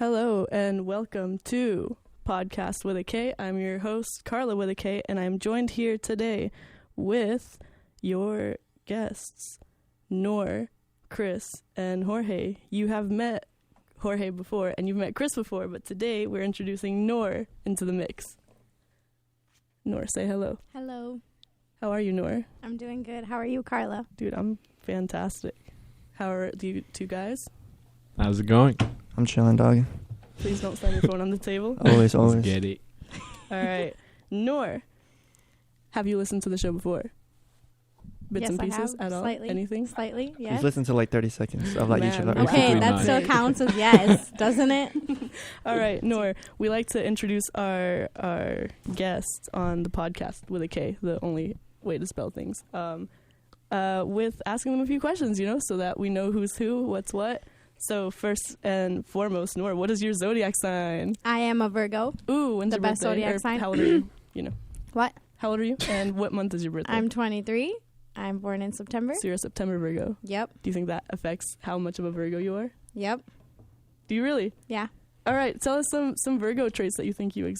Hello and welcome to Podkast with a K. I'm your host, Carla with a K, and I'm joined here today with your guests, Nour, Cris, and Jorge. You have met Jorge before and you've met Cris before, but today we're introducing Nour into the mix. Nour, say hello. Hello. How are you, Nour? I'm doing good. How are you, Carla? Dude, I'm fantastic. How are you two guys? How's it going? I'm chilling, dog. Please don't slam your phone on the table. Always. Let's get it. All right. Nour, have you listened to the show before? Bits Yes, and I pieces have. at all? Slightly. Anything? Slightly, yes. He's listened to like 30 seconds of like each of Man. our Okay, Basically that not. still counts as yes, doesn't it? All right, Nour, we like to introduce our guests on the podcast with a K, the only way to spell things, with asking them a few questions, so that we know who's who, what's what. So first and foremost, Nour, what is your zodiac sign? I am a Virgo. Ooh, when's The your best birthday? zodiac Or sign. How old are you? What? How old are you? And what month is your birthday? I'm 23. I'm born in September. So you're a September Virgo. Yep. Do you think that affects how much of a Virgo you are? Yep. Do you really? Yeah. All right, tell us some Virgo traits that you think you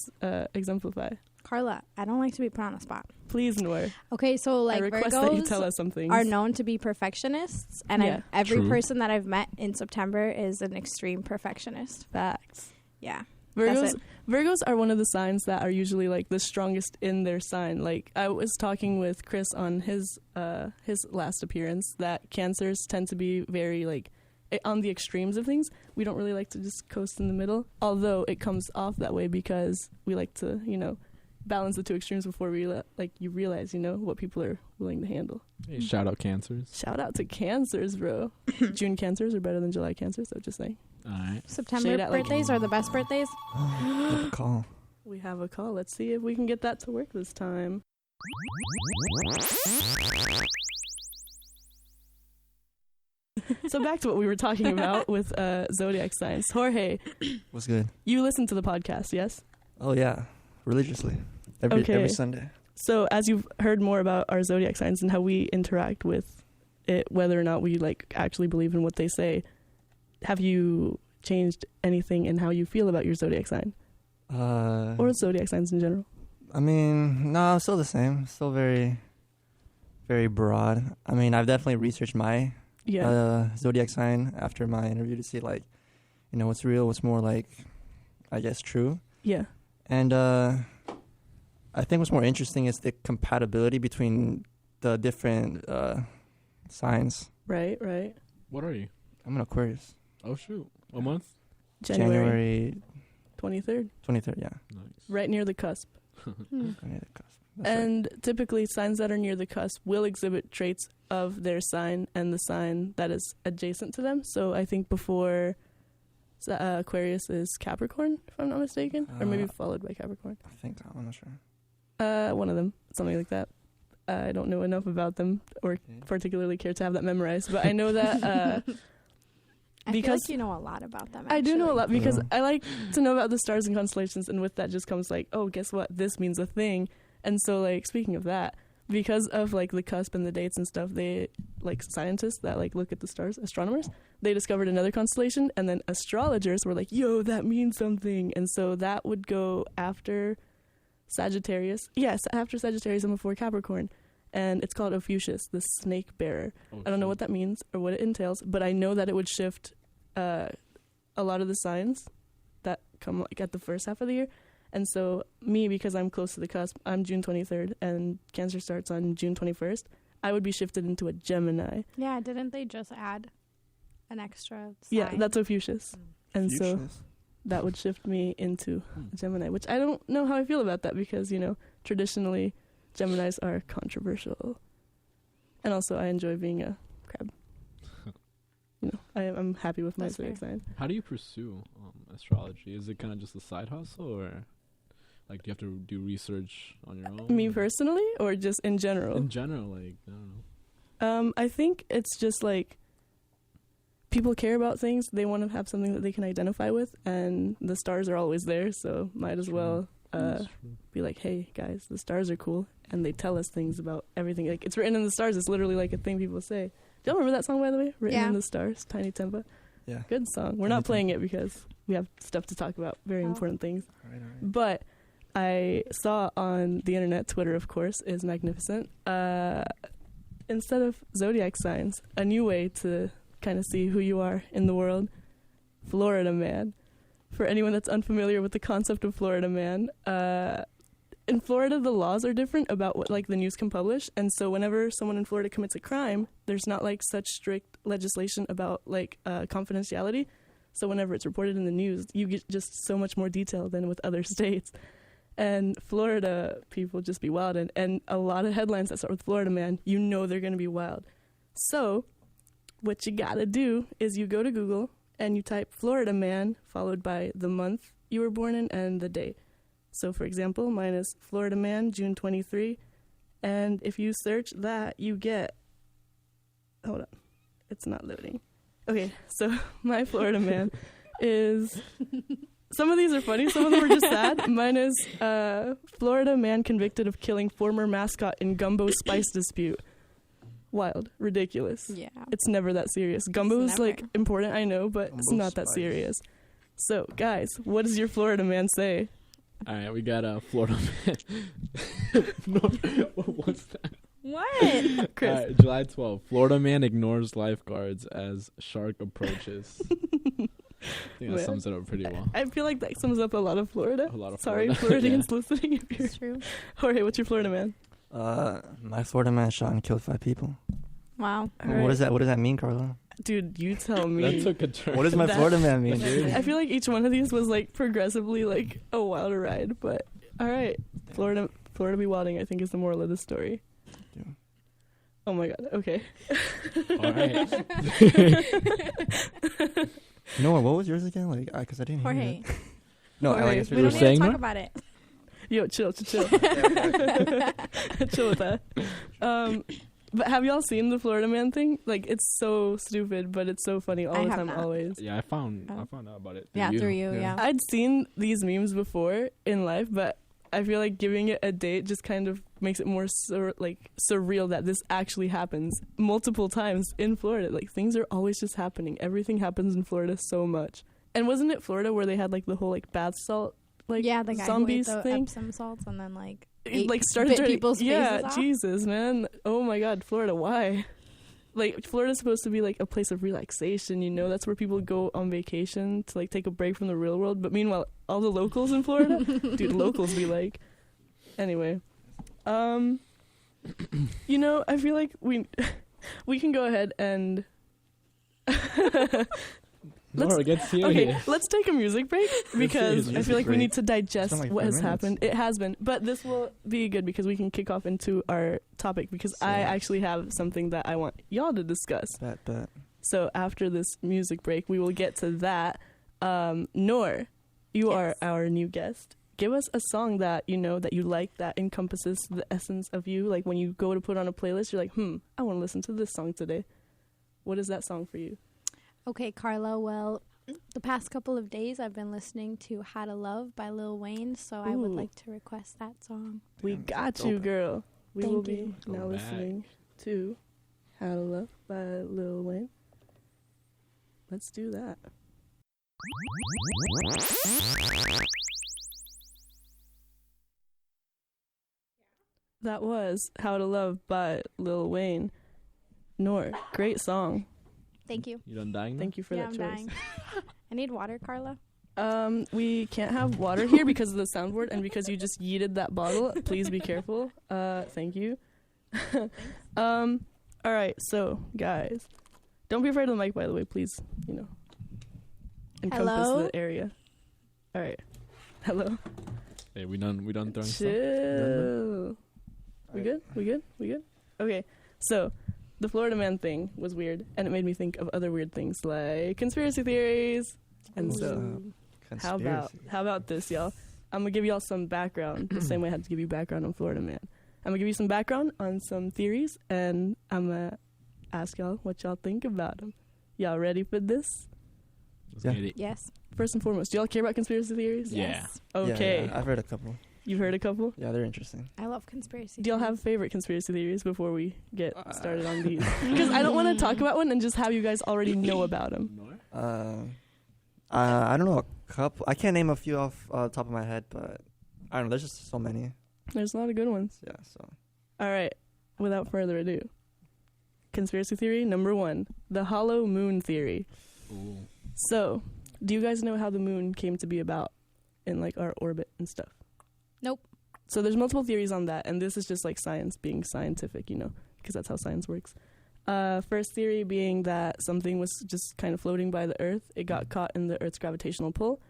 exemplify. Carla, I don't like to be put on a spot. Please, Nour. Okay, so I like request that you tell Virgos us some things. are known to be perfectionists, and Yeah. every True. person that I've met in September is an extreme perfectionist. Facts. Yeah. Virgos, That's Virgos are one of the signs that are usually like the strongest in their sign. Like I was talking with Cris on his last appearance that Cancers tend to be very like on the extremes of things. We don't really like to just coast in the middle, although it comes off that way because we like to, balance the two extremes before we you realize, what people are willing to handle. Hey, shout out Cancers. Shout out to Cancers, bro. June Cancers are better than July Cancers, so just saying. All right. September Shade at, like- birthdays are the best birthdays. Have a call. We have a call. Let's see if we can get that to work this time. So back to what we were talking about with zodiac signs. Jorge, What's good? you listen to the podcast, yes? Oh yeah, religiously. Okay. Every Sunday. So as you've heard more about our zodiac signs and how we interact with it, whether or not we actually believe in what they say, have you changed anything in how you feel about your zodiac sign or zodiac signs in general? I mean, no, I'm still the same. Still very, very broad. I mean, I've definitely researched my zodiac sign after my interview to see what's real, what's more I guess true. Yeah. And I think what's more interesting is the compatibility between the different signs. Right. What are you? I'm an Aquarius. Oh, shoot. What month? January 23rd. 23rd, yeah. Nice. Right near the cusp. Hmm. Near the cusp. That's And typically signs that are near the cusp will exhibit traits of their sign and the sign that is adjacent to them. So I think before Aquarius is Capricorn, if I'm not mistaken, or maybe followed by Capricorn. I think so. I'm not sure. One of them, something like that. I don't know enough about them or particularly care to have that memorized, but I know that I feel because like you know a lot about them. I do know a lot because Yeah. I like to know about the stars and constellations, and with that just comes oh, guess what? This means a thing. And so speaking of that, because of the cusp and the dates and stuff, they scientists that look at the stars, astronomers, they discovered another constellation, and then astrologers were yo, that means something. And so that would go after Sagittarius. Yes, after Sagittarius and before Capricorn. And it's called Ophiuchus, the snake bearer. Oh, I don't know what that means or what it entails, but I know that it would shift a lot of the signs that come at the first half of the year. And so me, because I'm close to the cusp, I'm June 23rd and Cancer starts on June 21st, I would be shifted into a Gemini. Yeah, didn't they just add an extra sign? Yeah, that's Ophiuchus. And so Futures. that would shift me into a Gemini, which I don't know how I feel about that because, traditionally Geminis are controversial. And also I enjoy being a crab. I'm happy with my That's zodiac fair. sign. How do you pursue astrology? Is it kind of just a side hustle, or do you have to do research on your own? Me personally, or just in general? In general, I don't know. I think it's just people care about things. They want to have something that they can identify with, and the stars are always there, so might as True. well That's true. be hey, guys, the stars are cool, and they tell us things about everything. It's written in the stars. It's literally a thing people say. Do y'all remember that song, by the way? Written Yeah. in the Stars, Tainy Tempa. Yeah. Good song. We're Tiny not playing it because we have stuff to talk about, very Oh. important things. All right. But I saw on the internet, Twitter, of course, is magnificent. Instead of zodiac signs, a new way to kind of see who you are in the world, Florida man. For anyone that's unfamiliar with the concept of Florida man, in Florida, the laws are different about what like the news can publish, and so whenever someone in Florida commits a crime, there's not like such strict legislation about like confidentiality. So whenever it's reported in the news, you get just so much more detail than with other states. And Florida people just be wild, and a lot of headlines that start with Florida man, you know they're going to be wild. So what you got to do is you go to Google and you type Florida man followed by the month you were born in and the day. So for example, mine is Florida man, June 23. And if you search that, you get, hold on, it's not loading. Okay, so my Florida man is, some of these are funny, some of them are just sad. Mine is Florida man convicted of killing former mascot in gumbo spice dispute. Wild, ridiculous. Yeah. It's never that serious. Gumbo is never. like important, I know, but it's not that serious. So guys, what does your Florida man say? All right, we got a Florida man. No, what's that? What? Chris. All right, July 12th. Florida man ignores lifeguards as shark approaches. I think that sums it up pretty well. I feel like that sums up a lot of Florida. A lot of Sorry, Florida. Floridians Yeah. listening. If you're It's true. Jorge, what's your Florida man? My Florida man shot and killed 5 people. Wow. All What right. does that? What does that mean, Carla? Dude, you tell me. That took a turn. What does my That- Florida man mean, dude? I feel like each one of these was like progressively like a wilder ride, but all right. Florida be wilding, I think, is the moral of the story. Yeah. Oh my god. Okay. All right. Nour, what was yours again? Like, because I didn't hear Jorge. it. No, I Jorge. like it's We were don't really need saying to talk that? about it. Yo, chill. Chill with that. But have y'all seen the Florida man thing? Like, it's so stupid, but it's so funny all I the have time, not. always. Yeah, I found Oh. out about it. Yeah, through you, Yeah. yeah. I'd seen these memes before in life, but I feel like giving it a date just kind of makes it more surreal that this actually happens multiple times in Florida. Like, things are always just happening. Everything happens in Florida so much. And wasn't it Florida where they had like the whole like bath salt like yeah, the guy zombies who ate the thing? Epsom salts and then like It, ate- like started bit turning people's yeah, faces off? Jesus, man. Oh my God, Florida, why? Like, Florida's supposed to be like a place of relaxation, you know? That's where people go on vacation to like take a break from the real world. But meanwhile, all the locals in Florida, dude, locals be like. Anyway, you know, I feel like we can go ahead and. Laura, get serious. Okay, let's take a music break because I feel like we need to digest It's been like what 5 has minutes. happened. It has been, but this will be good because we can kick off into our topic because I actually have something that I want y'all to discuss. Bet. So after this music break, we will get to that. Nour, you Yes. are our new guest. Give us a song that you know that you like that encompasses the essence of you. Like when you go to put on a playlist, you're like, I want to listen to this song today. What is that song for you? Okay, Carla. Well, the past couple of days I've been listening to How to Love by Lil Wayne, so I would Ooh. like to request that song. We Damn, got that's you, open. girl. We Thank will be you. now Go back. listening to How to Love by Lil Wayne. Let's do that. That was How to Love by Lil Wayne. Nour, great song. Thank you. You done dying now? Thank you for Yeah, that I'm choice. dying. I need water, Carla. We can't have water here because of the soundboard and because you just yeeted that bottle. Please be careful. Thank you. All right, so guys, don't be afraid of the mic, by the way. Please, you know, encompass Hello? the area. All right, hello. Hey, we done throwing stuff? Chill. We good? Okay, so the Florida man thing was weird, and it made me think of other weird things like conspiracy theories. And What's so, up? how about this, y'all? I'm gonna give y'all some background, the same way I had to give you background on Florida man. I'm gonna give you some background on some theories, and I'm gonna ask y'all what y'all think about them. Y'all ready for this? Let's Yeah. get it. Yes. First and foremost, do y'all care about conspiracy theories? Yeah. Yes. Okay, Yeah, I've heard a couple. you've heard a couple. Yeah, they're interesting. I love conspiracy. Do y'all have favorite conspiracy theories before we get started on these? Because I don't want to talk about one and just have you guys already know about them. Nour? I don't know a couple. I can't name a few off the top of my head, but I don't know. There's just so many. There's a lot of good ones. Yeah. So. All right. Without further ado, conspiracy theory number 1: the hollow moon theory. Ooh. So, do you guys know how the moon came to be about in like our orbit and stuff? Nope. So there's multiple theories on that, and this is just like science being scientific, you know, because that's how science works. First theory being that something was just kind of floating by the Earth. It got caught in the Earth's gravitational pull.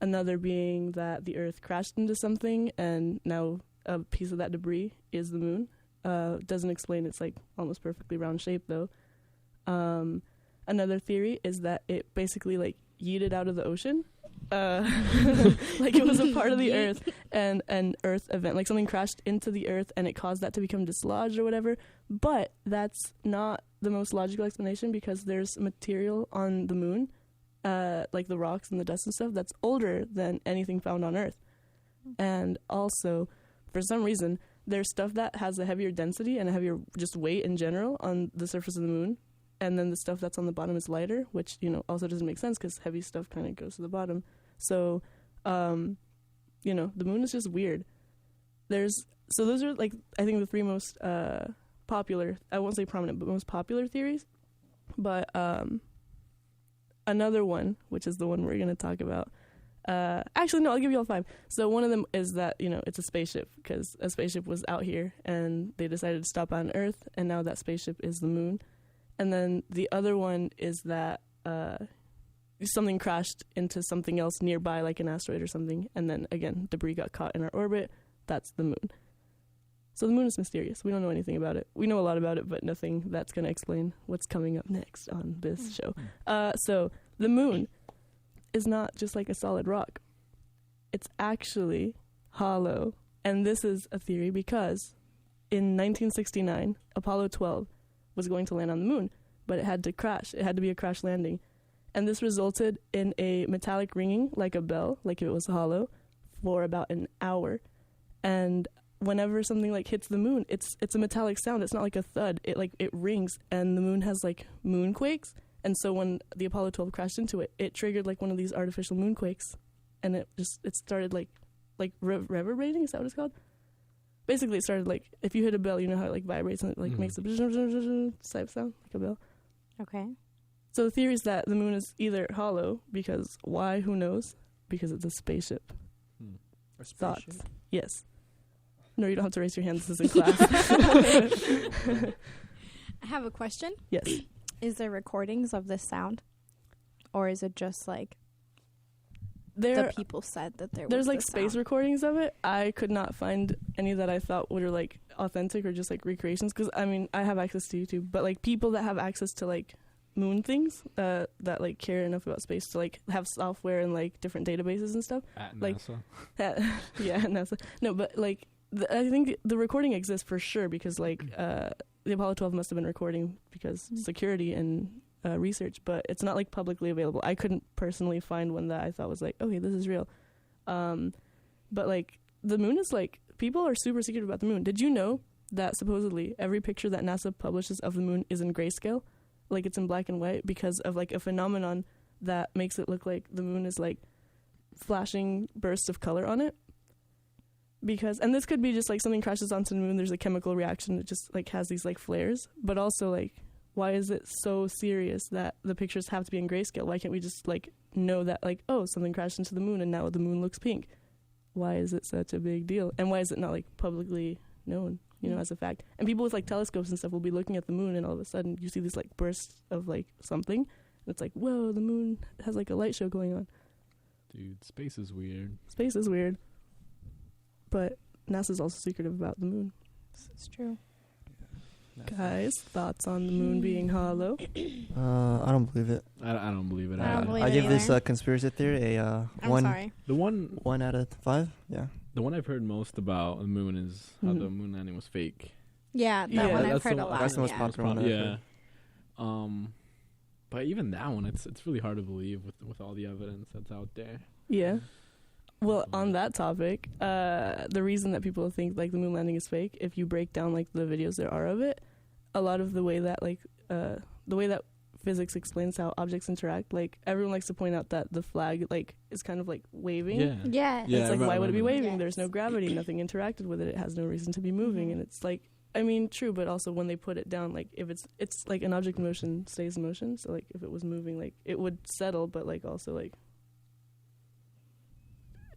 Another being that the Earth crashed into something, and now a piece of that debris is the moon. Doesn't explain its like almost perfectly round shape though. Another theory is that it basically like yeeted out of the ocean. Like it was a part of the Earth and an Earth event, like something crashed into the Earth and it caused that to become dislodged or whatever. But that's not the most logical explanation, because there's material on the moon, like the rocks and the dust and stuff, that's older than anything found on Earth. And also, for some reason, there's stuff that has a heavier density and a heavier just weight in general on the surface of the moon. And then the stuff that's on the bottom is lighter, which, you know, also doesn't make sense because heavy stuff kind of goes to the bottom. So, you know, the moon is just weird. So those are, like, I think the 3 most popular, I won't say prominent, but most popular theories. But another one, which is the one we're going to talk about. Actually, no, I'll give you all 5. So one of them is that, you know, it's a spaceship, because a spaceship was out here and they decided to stop on Earth, and now that spaceship is the moon. And then the other one is that something crashed into something else nearby, like an asteroid or something, and then, again, debris got caught in our orbit. That's the moon. So the moon is mysterious. We don't know anything about it. We know a lot about it, but nothing that's going to explain what's coming up next on this show. So the moon is not just like a solid rock. It's actually hollow. And this is a theory because in 1969, Apollo 12 was going to land on the moon, but it had to crash. It had to be a crash landing. And this resulted in a metallic ringing, like a bell, like it was hollow, for about an hour. And whenever something like hits the moon, it's a metallic sound. It's not like a thud. It rings, and the moon has like moonquakes. And so when the Apollo 12 crashed into it, it triggered like one of these artificial moonquakes, and it started like reverberating. Is that what it's called? Basically, it started like, if you hit a bell, you know how it like vibrates and it like makes a type sound, like a bell. Okay. So the theory is that the moon is either hollow, because why? Who knows? Because it's a spaceship. A spaceship? Thoughts? Yes. No, you don't have to raise your hand. This is in class. I have a question. Yes. Is there recordings of this sound? Or is it just like the people said that there's like space recordings of it. I could not find any that I thought were like authentic or just like recreations, because I mean, I have access to YouTube, but like people that have access to like moon things that like care enough about space to like have software and like different databases and stuff at like NASA. Yeah, at NASA. No, but like I think the recording exists for sure, because like the Apollo 12 must have been recording because security and research, but it's not like publicly available. I couldn't personally find one that I thought was like, okay, this is real. But like the moon is like, people are super secretive about the moon. Did you know that supposedly every picture that NASA publishes of the moon is in grayscale? Like it's in black and white because of like a phenomenon that makes it look like the moon is like flashing bursts of color on it. Because, and this could be just like something crashes onto the moon, there's a chemical reaction, it just like has these like flares, but also like, why is it so serious that the pictures have to be in grayscale? Why can't we just like know that like, oh, something crashed into the moon and now the moon looks pink? Why is it such a big deal? And why is it not like publicly known, you know, as a fact? And people with like telescopes and stuff will be looking at the moon, and all of a sudden you see these like bursts of like something, and it's like, whoa, the moon has like a light show going on. Dude, space is weird. Space is weird. But NASA's also secretive about the moon. It's true. Guys, thoughts on the moon being hollow? I don't believe it. I don't believe it. I don't believe I it give either. this conspiracy theory a I'm sorry. The one 1 out of 5. Yeah. The one I've heard most about the moon is how the moon landing was fake. Yeah, that Yeah, one I've that's heard the a one- lot. That's the most yeah. popular one. I've Yeah. heard. But even that one, it's really hard to believe with all the evidence that's out there. Yeah. Well, on that topic, the reason that people think like the moon landing is fake, if you break down like the videos there are of it, a lot of the way that like the way that physics explains how objects interact. Like everyone likes to point out that the flag like is kind of like waving. Yeah. It's like, why would it be waving? Yes. There's no gravity. Nothing interacted with it. It has no reason to be moving. And it's like, I mean, true, but also when they put it down, like if it's like an object in motion stays in motion. So like if it was moving, like it would settle, but like also like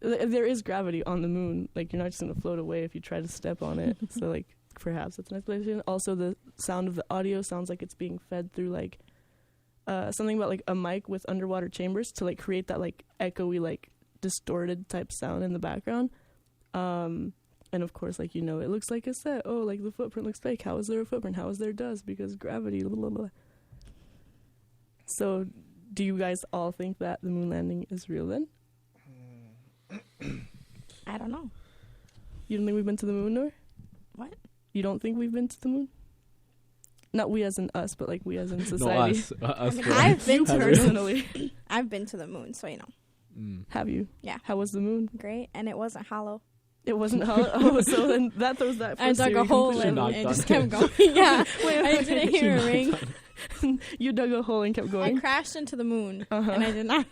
there is gravity on the moon. Like you're not just gonna float away if you try to step on it. So like perhaps that's an explanation. Also, the sound of the audio sounds like it's being fed through like something about like a mic with underwater chambers to like create that like echoey, like distorted type sound in the background. And of course, like, you know, it looks like a set. Oh, like the footprint looks fake. How is there a footprint? How is there dust? Because gravity. Blah, blah, blah. So, do you guys all think that the moon landing is real then? I don't know. You don't think we've been to the moon, Nour? What? You don't think we've been to the moon? Not we as in us, but like we as in society. No, us. I've been to personally. I've been to the moon, so you know. Have you? Yeah. How was the moon? Great, and it wasn't hollow. It wasn't hollow. Oh, so then that throws that. I dug a hole and it just kept going. Yeah, I didn't hear a ring. You dug a hole and kept going. I crashed into the moon, and I did not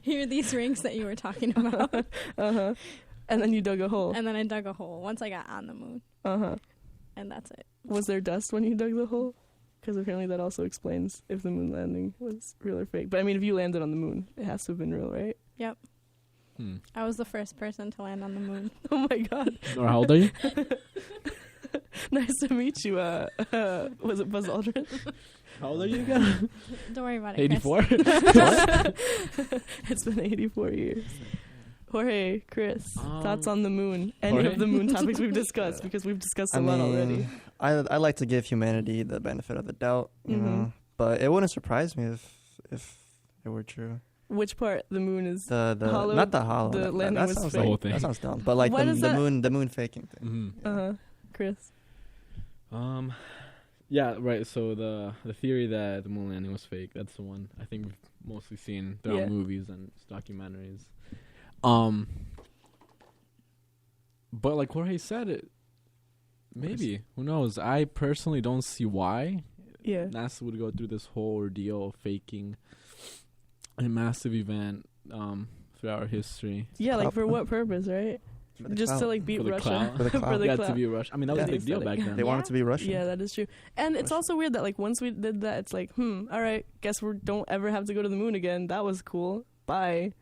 hear these rings that you were talking about. And then you dug a hole. And then I dug a hole once I got on the moon. And that's it. Was there dust when you dug the hole? Because apparently that also explains if the moon landing was real or fake. But I mean, if you landed on the moon, it has to have been real, right? Yep. I was the first person to land on the moon. Oh my god. Or how old are you? Nice to meet you. Was it Buzz Aldrin? How old are you again? Don't worry about it. 84? It's been 84 years. Jorge, Cris, thoughts on the moon? Any Jorge? of the moon topics we've discussed? Because we've discussed a lot already. I like to give humanity the benefit of the doubt, you know, but it wouldn't surprise me if it were true. Which part? The moon is the hollow? not the hollow. The landing was sounds fake. like, that sounds dumb. But like the moon faking thing. Cris. Yeah, right. So the theory that the moon landing was fake, that's the one I think we've mostly seen throughout movies and documentaries. But like Jorge said, it maybe, who knows? I personally don't see why NASA would go through this whole ordeal of faking a massive event throughout our history. Yeah, like for what purpose, right? Just to like beat Russia. For the clout. Yeah, to beat Russia. I mean, that was a big deal back then. They wanted to be Russian. Yeah, that is true. And it's also weird that like once we did that, it's like, all right, guess we don't ever have to go to the moon again. That was cool. Bye.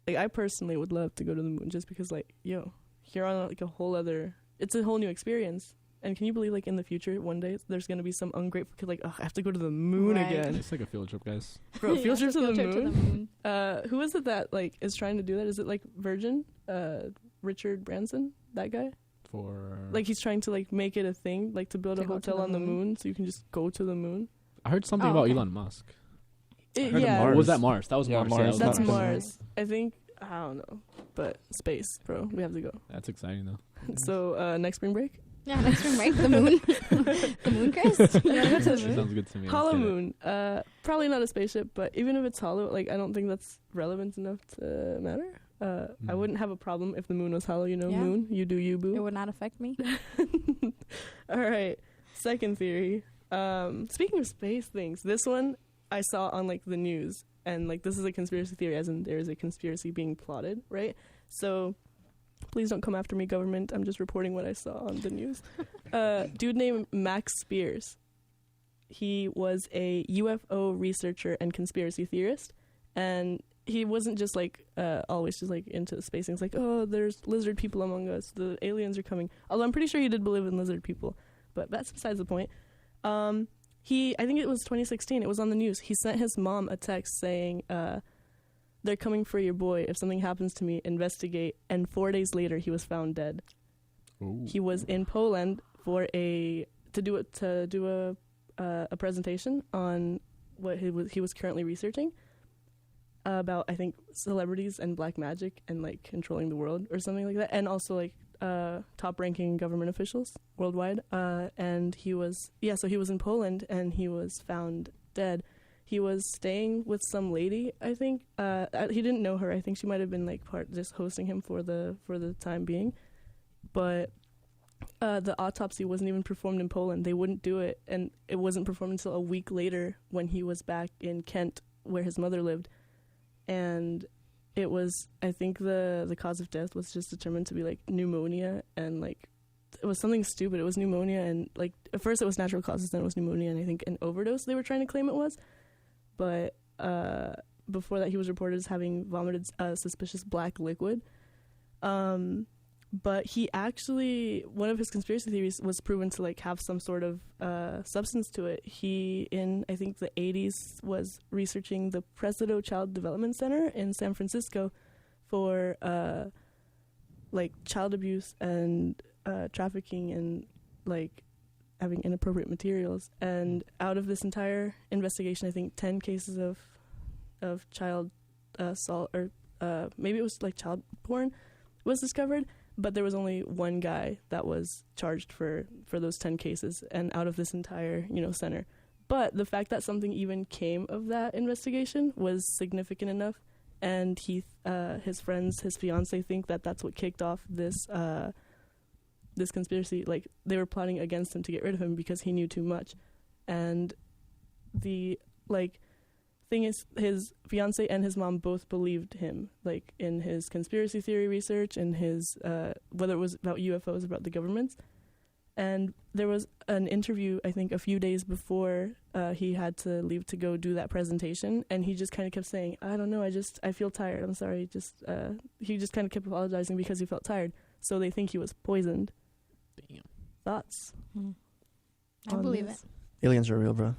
Like I personally would love to go to the moon just because like, you're on like a whole other, it's a whole new experience. And can you believe like in the future one day there's going to be some ungrateful kid like, oh, I have to go to the moon again. It's like a field trip, guys. Bro, field trip to the moon? Who is it that like is trying to do that? Is it like Virgin? Richard Branson? That guy? Like he's trying to like make it a thing, like to build a hotel on the moon so you can just go to the moon. I heard something about Elon Musk. Or was that Mars? That was Mars. Mars. That's Mars. I think, I don't know. But space, bro. We have to go. That's exciting though. So next spring break? Yeah, next spring break. The moon. The moon, Cris? You wanna go to the moon? Sounds good to me. Hollow moon. Probably not a spaceship, but even if it's hollow, like I don't think that's relevant enough to matter. I wouldn't have a problem if the moon was hollow, moon. You do you, boo. It would not affect me. All right. Second theory. Speaking of space things, this one I saw on like the news, and like this is a conspiracy theory, as in there is a conspiracy being plotted, right? So please don't come after me, government. I'm just reporting what I saw on the news. Dude named Max Spears. He was a UFO researcher and conspiracy theorist, and he wasn't just like always just like into space things, like, oh, there's lizard people among us, the aliens are coming. Although I'm pretty sure he did believe in lizard people, but that's besides the point. I think it was 2016, it was on the news. He sent his mom a text saying, they're coming for your boy. If something happens to me, investigate. And 4 days later, he was found dead. Ooh. He was in Poland for to do a presentation on what he was currently researching about, I think, celebrities and black magic and like controlling the world or something like that, and also like top-ranking government officials worldwide. And he was in Poland and he was found dead. He was staying with some lady, I think. He didn't know her. I think she might have been like just hosting him for the time being. But the autopsy wasn't even performed in Poland. They wouldn't do it, and it wasn't performed until a week later when he was back in Kent, where his mother lived. And it was, I think the cause of death was just determined to be like pneumonia, and like it was something stupid. It was pneumonia, and like at first it was natural causes, then it was pneumonia, and I think an overdose they were trying to claim it was. But before that, he was reported as having vomited suspicious black liquid. But he actually, one of his conspiracy theories was proven to like have some sort of substance to it. He, in I think the 80s, was researching the Presidio Child Development Center in San Francisco for like child abuse and trafficking and like having inappropriate materials. And out of this entire investigation, I think 10 cases of child assault, or maybe it was like child porn, was discovered. But there was only one guy that was charged for those 10 cases, and out of this entire, center. But the fact that something even came of that investigation was significant enough, and his friends, his fiance, think that that's what kicked off this this conspiracy. Like, they were plotting against him to get rid of him because he knew too much. And the thing is, his fiance and his mom both believed him, like in his conspiracy theory research and his whether it was about UFOs, about the governments. And there was an interview, I think, a few days before he had to leave to go do that presentation, and he just kind of kept saying, I don't know, I feel tired, I'm sorry. He just kind of kept apologizing because he felt tired. So they think he was poisoned. Damn. Thoughts? I believe it. Aliens are real, bro.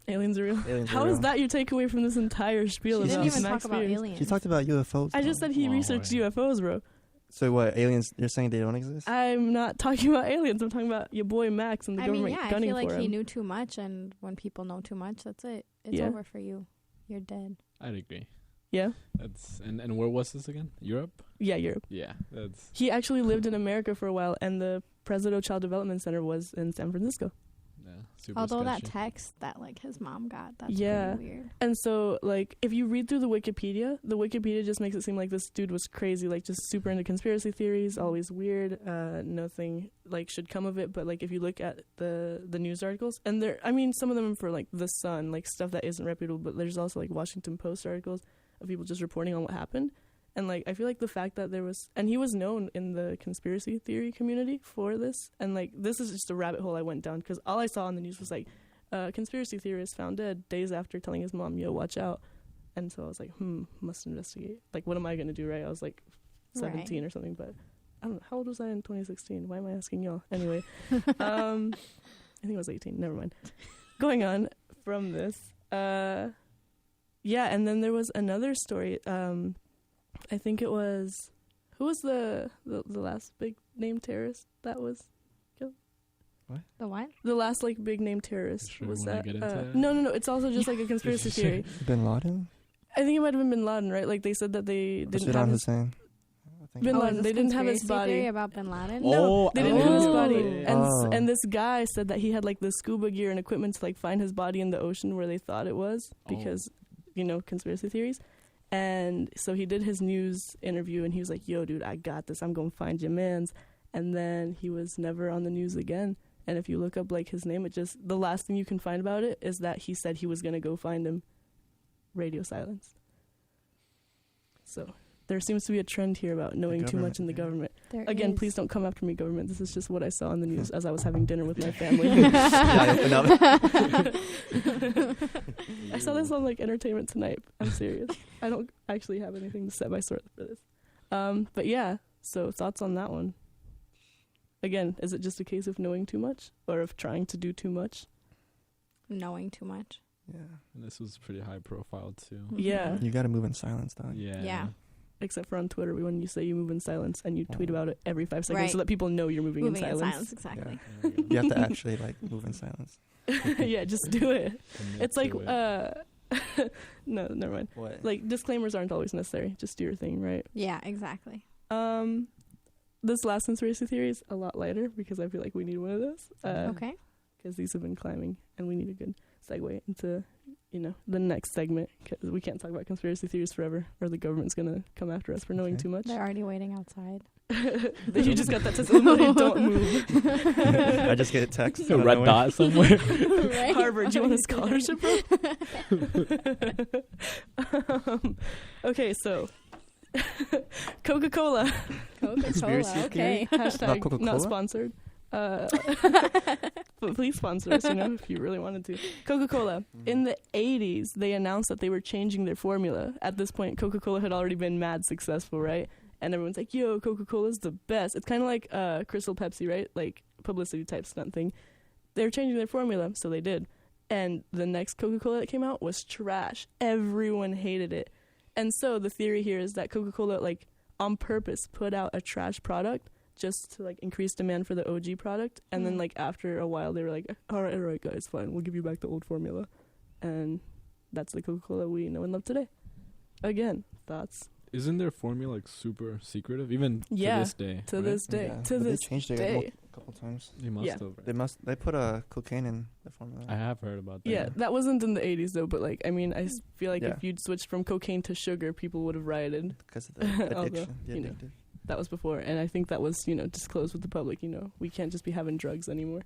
Aliens are real. Aliens How are is real. that your takeaway from this entire spiel? She about didn't even Max talk about Spears? aliens. She talked about UFOs. I just said he researched UFOs, bro. So what, aliens, you're saying they don't exist? I'm not talking about aliens. I'm talking about your boy Max and the government I gunning feel like for he him. knew too much, and when people know too much, that's it. It's Yeah. over for you. You're dead. I'd agree. Yeah? That's and where was this again? Europe? Yeah, Europe. Yeah, that's. He actually lived in America for a while, and the Presidio Child Development Center was in San Francisco. Yeah, super Although sketchy. that text that like his mom got, that's Yeah. pretty weird. And so, like, if you read through the Wikipedia just makes it seem like this dude was crazy, like, just super into conspiracy theories, always weird, nothing, like, should come of it. But, like, if you look at the news articles, and some of them are for, like, The Sun, like, stuff that isn't reputable, but there's also, like, Washington Post articles of people just reporting on what happened. And, like, I feel like the fact that and he was known in the conspiracy theory community for this, and, like, this is just a rabbit hole I went down, because all I saw on the news was, like, conspiracy theorist found dead days after telling his mom, yo, watch out. And so I was like, must investigate. Like, what am I going to do, right? I was, like, 17 or something, but I don't know. How old was I in 2016? Why am I asking y'all? Anyway, I think I was 18. Never mind. Going on from this. Yeah, and then there was another story. I think it was, who was the last big name terrorist that was killed? What? The what? The last like big name terrorist. Sure, was wanna that? get into it? No. It's also just like a conspiracy theory. Bin Laden? I think it might have been Bin Laden, right? Like they said that they didn't Saddam have Hussein. Bin Laden. Is They this didn't have his conspiracy body. theory about Bin Laden? No, they didn't have his body. Oh. And this guy said that he had like the scuba gear and equipment to like find his body in the ocean where they thought it was because, conspiracy theories. And so he did his news interview and he was like, yo, dude, I got this. I'm going to find your mans. And then he was never on the news again. And if you look up like his name, the last thing you can find about it is that he said he was going to go find him. Radio silence. So there seems to be a trend here about knowing too much in the government. Again, please don't come after me, government. This is just what I saw on the news as I was having dinner with my family. I saw this on like Entertainment Tonight. I'm serious. I don't actually have anything to set my sword for this. But yeah, so thoughts on that one? Again, is it just a case of knowing too much or of trying to do too much? Knowing too much. Yeah. And this was pretty high profile too. Yeah. You gotta move in silence, dog. Yeah. Except for on Twitter, when you say you move in silence and you tweet about it every 5 seconds so that people know you're moving in silence. Exactly. Yeah. You have to actually like move in silence. Yeah, just do it. It's like, it. no, never mind. What? Like, disclaimers aren't always necessary. Just do your thing, right? Yeah, exactly. This last conspiracy theory is a lot lighter because I feel like we need one of those. Okay. Because these have been climbing and we need a good segue into, the next segment, because we can't talk about conspiracy theories forever, or the government's gonna come after us for knowing too much. They're already waiting outside. You just got that text. Don't move. I just get a text. A red dot somewhere. Right? Harvard, do you want a scholarship, bro? Okay, so Coca-Cola. Coca-Cola, okay. Hashtag Coca-Cola? not sponsored. But please sponsor us, if you really wanted to. Coca-Cola. In the 80s, they announced that they were changing their formula. At this point, Coca-Cola had already been mad successful, right? And everyone's like, yo, Coca-Cola's the best. It's kind of like Crystal Pepsi, right? Like publicity type stunt thing. They were changing their formula, so they did. And the next Coca-Cola that came out was trash. Everyone hated it. And so the theory here is that Coca-Cola, on purpose, put out a trash product just to, increase demand for the OG product. And then, after a while, they were like, all right, guys, fine. We'll give you back the old formula. And that's the Coca-Cola we know and love today. Again, thoughts? Isn't their formula super secretive, even to this day? To this day. Yeah, to this they changed it day. a couple times. They must have. Right? They put cocaine in the formula. I have heard about that. Yeah, that wasn't in the 80s, though. But, I feel like if you'd switched from cocaine to sugar, people would have rioted. Because of the addiction. Although, that was before. And I think that was, disclosed with the public. We can't just be having drugs anymore.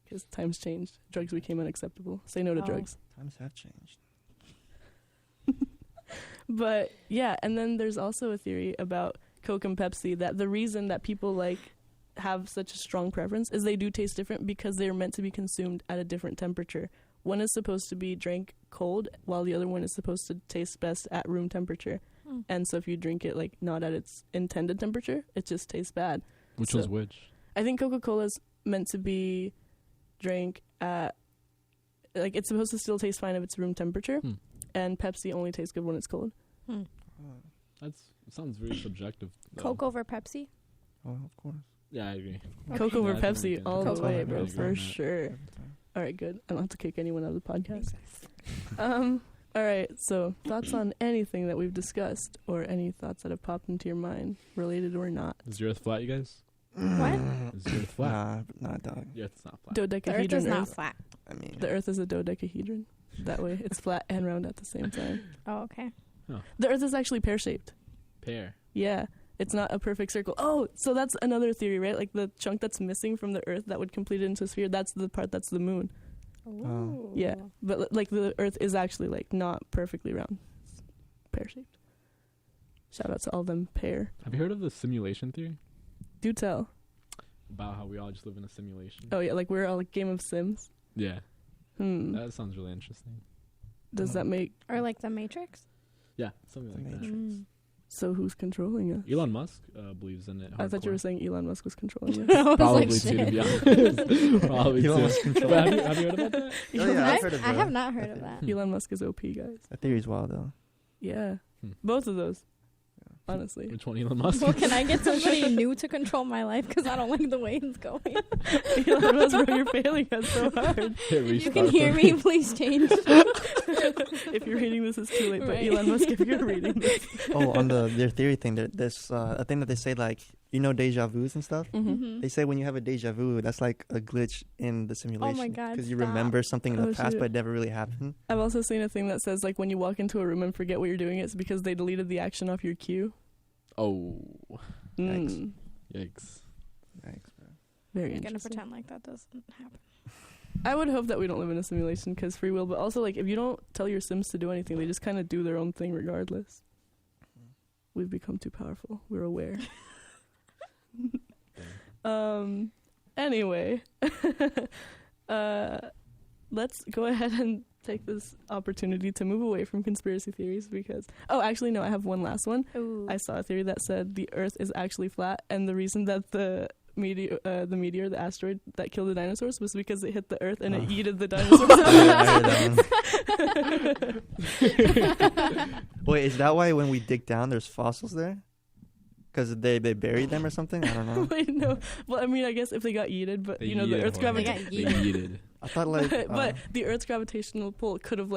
Because times changed. Drugs became unacceptable. Say no to drugs. Times have changed. But, yeah, and then there's also a theory about Coke and Pepsi that the reason that people, have such a strong preference is they do taste different because they're meant to be consumed at a different temperature. One is supposed to be drank cold, while the other one is supposed to taste best at room temperature. And so if you drink it, not at its intended temperature, it just tastes bad. Which was which? I think Coca-Cola's meant to be drank at, it's supposed to still taste fine if it's room temperature. And Pepsi only tastes good when it's cold. It sounds very subjective, though. Coke over Pepsi? Oh, of course. Yeah, I agree. Okay. Coke over Pepsi all the way, bro, Coke. for sure. All right, good. I don't have to kick anyone out of the podcast. All right, so thoughts on anything that we've discussed, or any thoughts that have popped into your mind, related or not? Is the Earth flat, you guys? What? Is the Earth flat? Nah, dog. The Earth's not flat. Dodecahedron. The Earth is not Earth. flat. The Earth is a dodecahedron. That way, it's flat and round at the same time. Oh, okay. Oh. The Earth is actually pear-shaped. Pear. Yeah. It's not a perfect circle. Oh, so that's another theory, right? The chunk that's missing from the Earth that would complete it into a sphere, that's the part that's the moon. Ooh. Yeah. But, the Earth is actually, not perfectly round. It's pear-shaped. Shout out to all them pear. Have you heard of the simulation theory? Do tell. About how we all just live in a simulation. Oh, yeah, we're all a game of Sims. Yeah. That sounds really interesting. Does that make... Or the Matrix? Yeah, something like that. So who's controlling us? Elon Musk believes in it. I thought you were saying Elon Musk was controlling us. Probably too, to be honest. Probably too. Have you heard about that? I've heard of that. I have not heard of that. Elon Musk is OP, guys. That theory's wild, though. Yeah. Both of those. Honestly. Which one, Elon Musk? Well, can I get somebody new to control my life? Because I don't like the way it's going. Elon Musk, bro, you're failing us so hard. If you can hear me, please change. If you're reading this, it's too late. But Elon Musk, if you're reading this. Oh, on their theory thing, there's a thing that they say, deja vus and stuff. They say when you have a deja vu, that's like a glitch in the simulation. Oh my God, because you remember something in the past, but it never really happened. I've also seen a thing that says, when you walk into a room and forget what you're doing, it's because they deleted the action off your queue. Oh. Yikes. Yikes, Very bro. I'm interesting. going to pretend like that doesn't happen. I would hope that we don't live in a simulation because free will, but also, if you don't tell your Sims to do anything, they just kind of do their own thing regardless. We've become too powerful. We're aware. Anyway, let's go ahead and take this opportunity to move away from conspiracy theories because... Oh, actually, no, I have one last one. Ooh. I saw a theory that said the Earth is actually flat, and the reason that the meteor, the asteroid that killed the dinosaurs was because it hit the Earth and it yeeted the dinosaurs. Wait, is that why when we dig down, there's fossils there? Because they buried them or something? I don't know. Wait, no. Well, I guess if they got yeeted, but the Earth's yeeted. I thought but the Earth's gravitational pull could have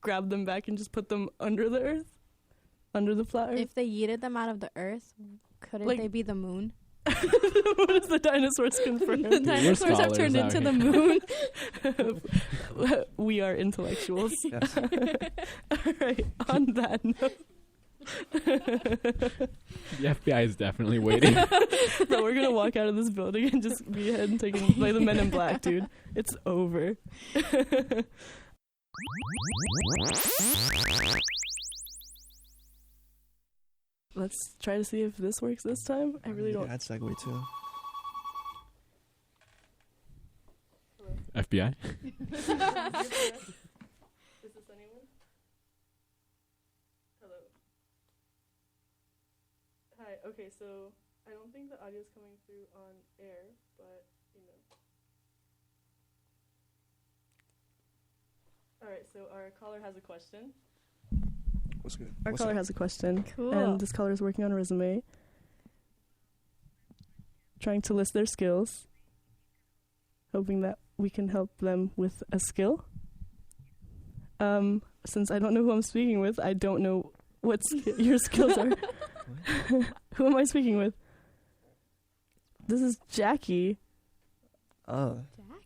grabbed them back and just put them under the Earth, under the flat Earth. If they yeeted them out of the Earth, couldn't they be the moon? What is the dinosaurs confirmed? The dinosaurs have turned into the moon. We are intellectuals. Yes. All right. On that note. The FBI is definitely waiting. Bro, we're gonna walk out of this building and just be ahead and taken by the Men in Black, dude. It's over. Let's try to see if this works this time. I really don't. I'd segue too. FBI? Is this anyone? Hello. Hi. Okay, so I don't think the audio is coming through on air, but you know. All right, so our caller has a question. What's good? Our caller has a question. Cool. And this caller is working on a resume, trying to list their skills, hoping that we can help them with a skill. Since I don't know who I'm speaking with, I don't know what your skills are. Who am I speaking with? This is Jackie. Oh.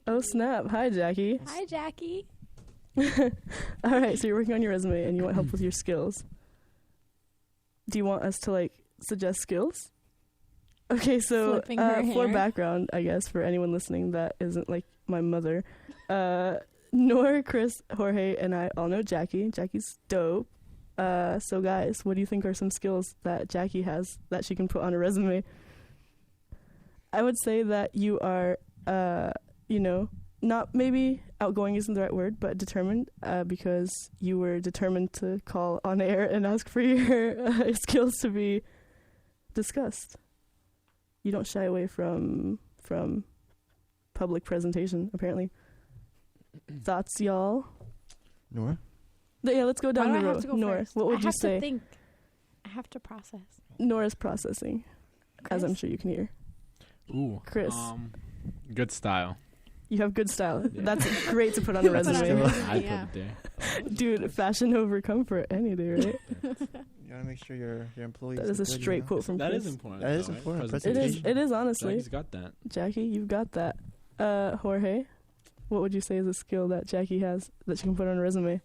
Oh, snap. Hi, Jackie. Hi, Jackie. All right, so you're working on your resume and you want help with your skills. Do you want us to, like, suggest skills? Okay, so for background, I guess, for anyone listening that isn't, like, my mother, Nour, Cris, Jorge, and I all know Jackie. Jackie's dope. So, guys, what do you think are some skills that Jackie has that she can put on a resume? I would say that you are, not maybe outgoing isn't the right word, but determined, because you were determined to call on air and ask for your skills to be discussed. You don't shy away from public presentation, apparently. Thoughts, y'all? Nour? Yeah, let's go down the road. Nour, what would you say? I have to think. I have to process. Nour is processing, as I'm sure you can hear. Ooh. Cris. Good style. You have good style. Yeah. That's great to put on a resume. I put it there. Dude, fashion over comfort any day, right? You gotta make sure your employees. That is a straight quote from Cris. That is important. That is important. It is honestly. Jackie's got that. Jackie, you've got that. Jorge, what would you say is a skill that Jackie has that she can put on a resume?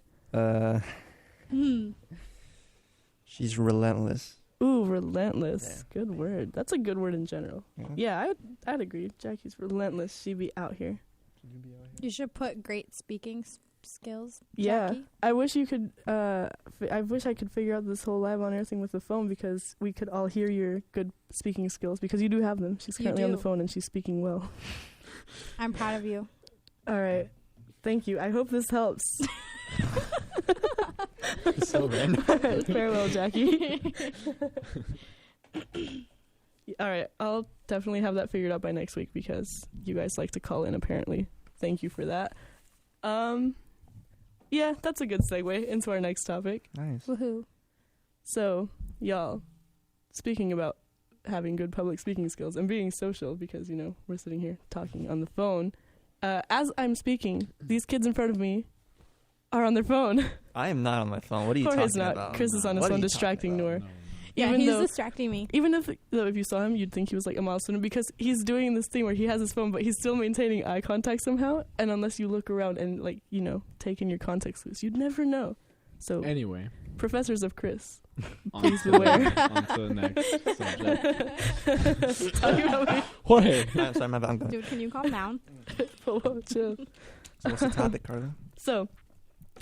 She's relentless. Ooh, relentless. Yeah. Good word. That's a good word in general. Yeah, I'd agree. Jackie's relentless. She be out here. You should put great speaking skills. Yeah, Jackie. I wish you could. I wish I could figure out this whole live on air thing with the phone, because we could all hear your good speaking skills, because you do have them. She's currently on the phone and she's speaking well. I'm proud of you. All right, thank you. I hope this helps. So random. Farewell, Jackie. All right, I'll definitely have that figured out by next week, because you guys like to call in, apparently. Thank you for that. Yeah, that's a good segue into our next topic. Nice. Woohoo. So, y'all, speaking about having good public speaking skills and being social, because, we're sitting here talking on the phone, as I'm speaking, these kids in front of me are on their phone. I am not on my phone. What are you Jorge's talking not. about? Cris is on his phone distracting Nour. No. Yeah, he's distracting me. Even if you saw him, you'd think he was like a milestone, because he's doing this thing where he has his phone, but he's still maintaining eye contact somehow. And unless you look around and, take in your context clues, you'd never know. So anyway, professors of Cris, please beware. On to the next subject. Talking about me. Jorge. I'm sorry, my bad. I'm going. Dude, can you calm down? Whoa, chill. So what's the topic, Carla? So,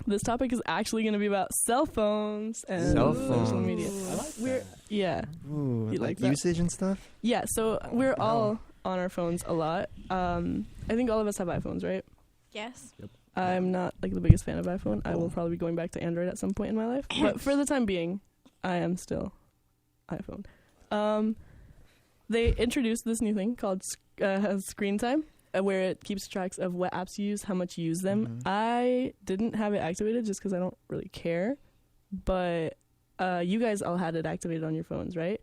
this topic is actually going to be about cell phones and Cell social phones. media. I like that. Yeah. Ooh, You like like that? usage and stuff? Yeah, so we're all on our phones a lot. I think all of us have iPhones, right? Yes. I'm not the biggest fan of iPhone. I will probably be going back to Android at some point in my life. But for the time being, I am still iPhone. They introduced this new thing called Screen Time, where it keeps tracks of what apps you use, how much you use them. Mhm. I didn't have it activated just because I don't really care. But you guys all had it activated on your phones, right?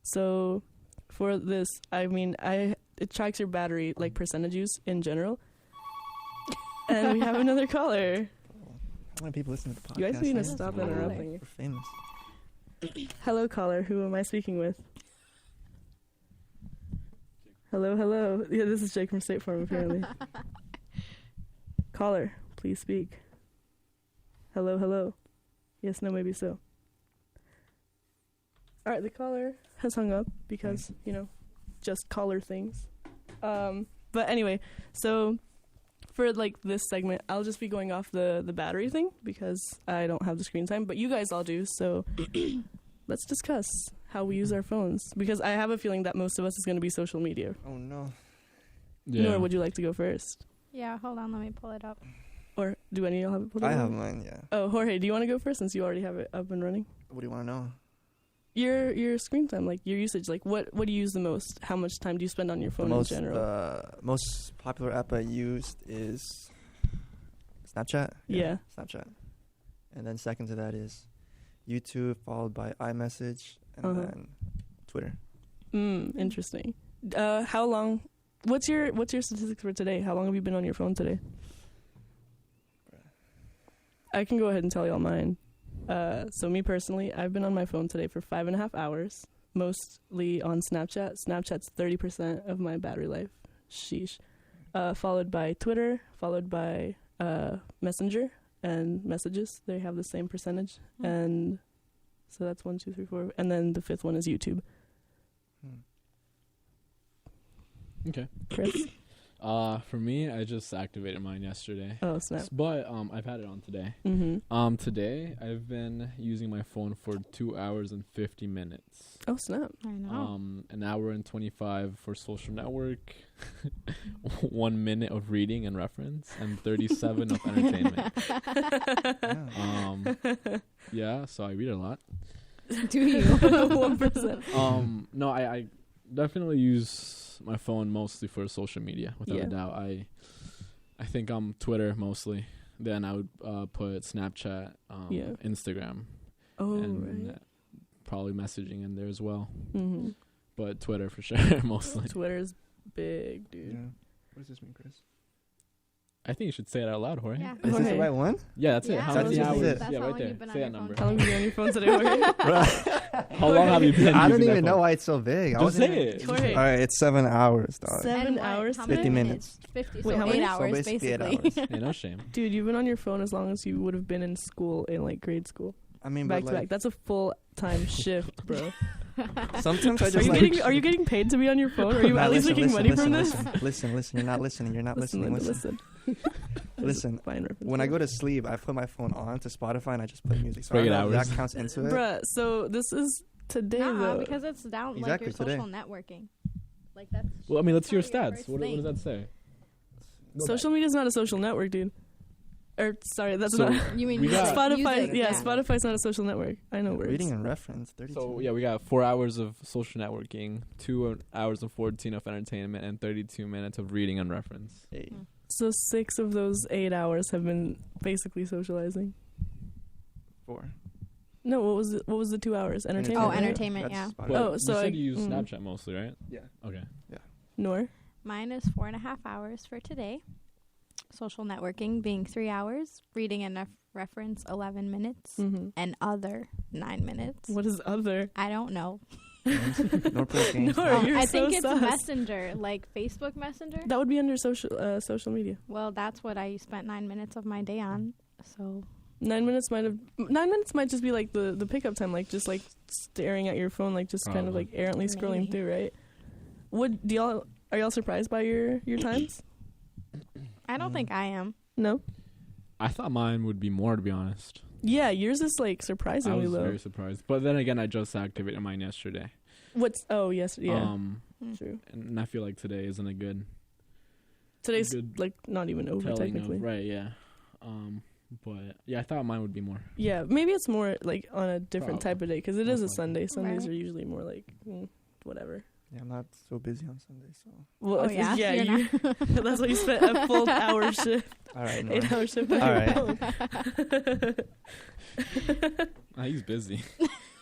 So for this, it tracks your battery, percentage use in general. And we have another caller. How many people listen to the podcast? You guys need to man? stop Caller. interrupting. We're famous. Hello, hello. Yeah, this is Jake from State Farm, apparently. Caller, please speak. Hello, hello. Yes, no, maybe so. All right, the caller has hung up because, just caller things. But anyway, so for like this segment, I'll just be going off the battery thing because I don't have the screen time, but you guys all do. So let's discuss how we use our phones because I have a feeling that most of us is going to be social media. Oh no. Yeah. Nour, would you like to go first? Yeah, hold on, let me pull it up. Or do any of y'all have it pulled up? I have mine, yeah. Oh, Jorge, do you want to go first since you already have it up and running? What do you want to know? Your screen time, like your usage, like what do you use the most? How much time do you spend on your phone in general? Most popular app I used is Snapchat. Yeah. Snapchat. And then second to that is YouTube, followed by iMessage, and then Twitter. Interesting. How long? What's your statistics for today? How long have you been on your phone today? I can go ahead and tell y'all mine. So me personally, I've been on my phone today for 5.5 hours, mostly on Snapchat. Snapchat's 30% of my battery life. Sheesh. Followed by Twitter, followed by Messenger and messages. They have the same percentage. And so that's 1, 2, 3, 4. And then the fifth one is YouTube. Okay. Cris? For me, I just activated mine yesterday. Oh, snap. But I've had it on today. Mm-hmm. Today, I've been using my phone for 2 hours and 50 minutes. Oh, snap. I know. An hour and 25 for social network, 1 minute of reading and reference, and 37 of entertainment. Yeah, so I read a lot. Do you? 1%. No, I definitely use my phone mostly for social media, without a doubt. I think Twitter mostly. Then I would put Snapchat, Instagram, and probably messaging in there as well. Mm-hmm. But Twitter for sure, mostly. Twitter's big, dude. Yeah. What does this mean, Cris? I think you should say it out loud, Jorge. Yeah. Is this the right one? Yeah, that's it. Yeah, How that's many it. hours? That's Yeah, how right long there. you've been on Say your that phone. number. How long have you been on your phone today, Jorge? How long have you been I don't using even that know phone? why it's so big. Just say it. Jorge. All right, it's 7 hours, dog. 7 hours? How 50 many minutes. 50, Wait, so how 8 many? hours, So basically 8 basically. hours. Hey, no shame. Dude, you've been on your phone as long as you would have been in school, in like grade school. I mean, Back but to back. That's a full-time shift, bro. sometimes I just Are you getting paid to be on your phone? Or are you at least making money from this? Listen. You're not listening. You're not listening. Listen. Listen. When I go to sleep, I put my phone on to Spotify and I just play music. So I don't know if that counts into it. Bruh, so this is today, though. Because it's down Exactly, like your social networking. Like that's. Well, I mean, let's see your probably stats. first What thing. does that say? Social media is not a social network, dude. Or, sorry, that's So not... You mean we got- Spotify, music, Spotify's not a social network. I know words. Reading and reference. 32. So, yeah, we got 4 hours of social networking, 2 hours and 14 of entertainment, and 32 minutes of reading and reference. Hey. So 6 of those 8 hours have been basically socializing. 4. No, what was the 2 hours? Entertainment. Oh, right? entertainment, yeah. But Oh, you so said you use mm. Snapchat mostly, right? Yeah. Okay. Nour? Mine is 4.5 hours for today. Social networking being 3 hours. Reading and reference 11 minutes. Mm-hmm. And other 9 minutes. What is other? I don't know. Nor play games. Nour, you're I so think it's sus. Messenger, like Facebook Messenger. That would be under social media. Well, that's what I spent 9 minutes of my day on. So 9 minutes might just be like the pickup time, like just like staring at your phone, like just kind of like errantly scrolling through, right? Are y'all surprised by your times? I don't think I am. No? I thought mine would be more, to be honest. Yeah, yours is like I surprisingly was low. very surprised. But then again, I just activated mine yesterday. Yes, yeah. True. And I feel like today isn't a good Today's like not even over technically. Right, yeah. But yeah, I thought mine would be more. Yeah, maybe it's more like on a different Probably. type of day because it is a Most Sunday. Sundays Right. are usually more like whatever. Yeah, I'm not so busy on Sunday, so. Well, yeah, you, that's why you spent a full hour shift, All right. 8-hour shift. All right. He's busy.